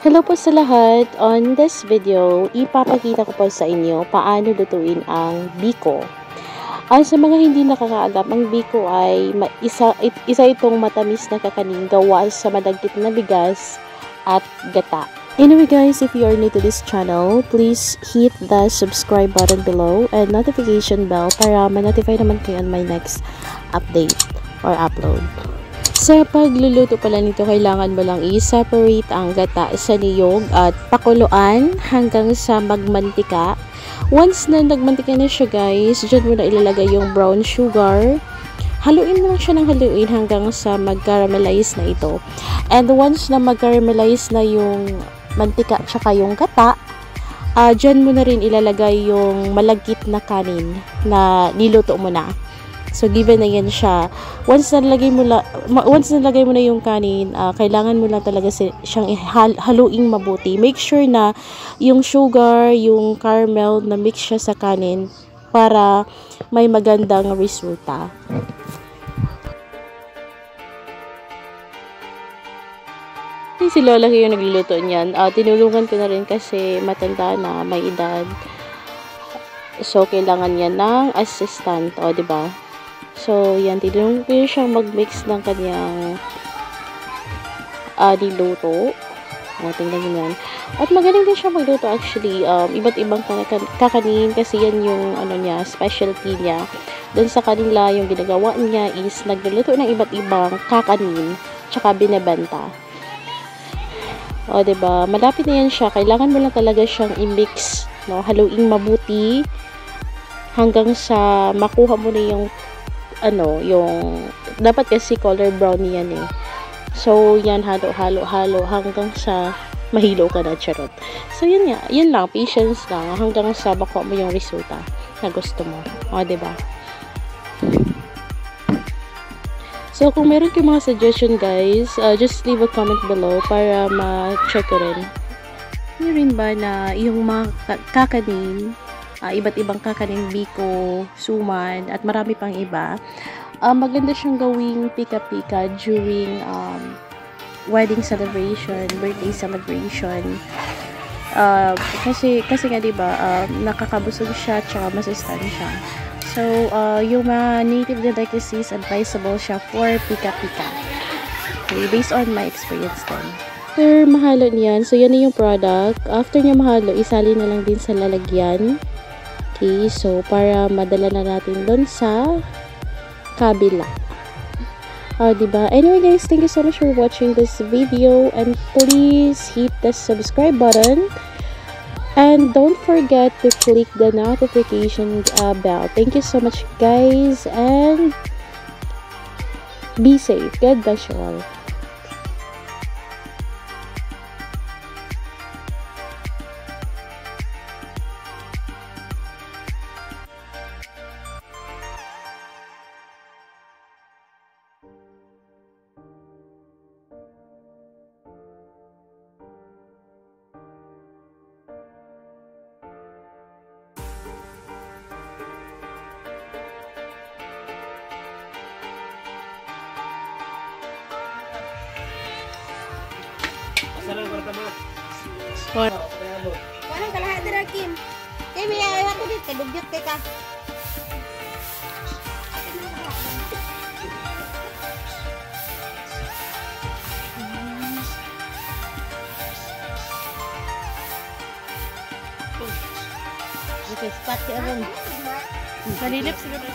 Hello po sa lahat. On this video, ipapakita ko po sa inyo paano lutuin ang biko. Sa mga hindi nakakaalam, ang biko ay isa itong matamis na kakanin gawa sa malagkit na bigas at gata. Anyway guys, if you are new to this channel, please hit the subscribe button below and notification bell para ma-notify naman kayo on my next update or upload. Sa pagluluto pala nito, kailangan mo lang i-separate ang gata sa niyog at pakuluan hanggang sa magmantika. Once na nagmantika na siya guys, dyan mo na ilalagay yung brown sugar. Haluin mo lang siya ng haluin hanggang sa mag-caramelize na ito. And once na mag-caramelize na yung mantika tsaka yung gata, dyan mo na rin ilalagay yung malagkit na kanin na niluto mo na. So, given na yan siya. Once nalagay mo na yung kanin, kailangan mo lang talaga siyang haluing mabuti. Make sure na yung sugar, yung caramel na mix siya sa kanin para may magandang resulta. Si Lola yung nagluluto niyan. Tinulungan ko na rin kasi matanda na, may edad. So, kailangan niya ng assistant. O, diba? So, yan, tinulungan ko siyang mag-mix ng kanyang niluto. Tingnan nyo yan. At magaling din siya magluto actually. Iba't ibang kakanin kasi yan yung specialty niya. Doon sa kanila, yung ginagawa niya is nagluluto ng iba't ibang kakanin tsaka binebenta. O, diba? Malapit na yan siya. Kailangan mo lang talaga siyang i-mix, no? Haluing mabuti hanggang sa makuha mo na yung dapat kasi color brown yan eh. So, yan, halo hanggang sa mahilo ka na, charot. So, yun nga, yun lang, patience lang, hanggang sa makuha mo yung resulta na gusto mo. O, diba? So, kung meron kayong mga suggestion, guys, just leave a comment below para ma-check ko rin. Yun rin ba na yung mga kakanin, iba't ibang kakanin, biko, suman, at marami pang iba. Maganda siyang gawing pika-pika during wedding celebration, birthday celebration. Kasi nga diba, nakakabusog siya, tsaka masustansya. So, yung mga native delicacies, advisable siya for pika-pika. Okay, based on my experience din. After mahalo niyan, so yan na yung product. After niya mahalo, isali na lang din sa lalagyan. Okay, so para madala na natin doon sa kabila. Diba? Anyway guys, thank you so much for watching this video and please hit the subscribe button and don't forget to click the notification bell. Thank you so much guys and be safe. God bless you all. Walang kalahat na Kim. Kaya may ayaw ko dito. Dugyot kay ka. Okay, spot ka rin. Malilip siguro.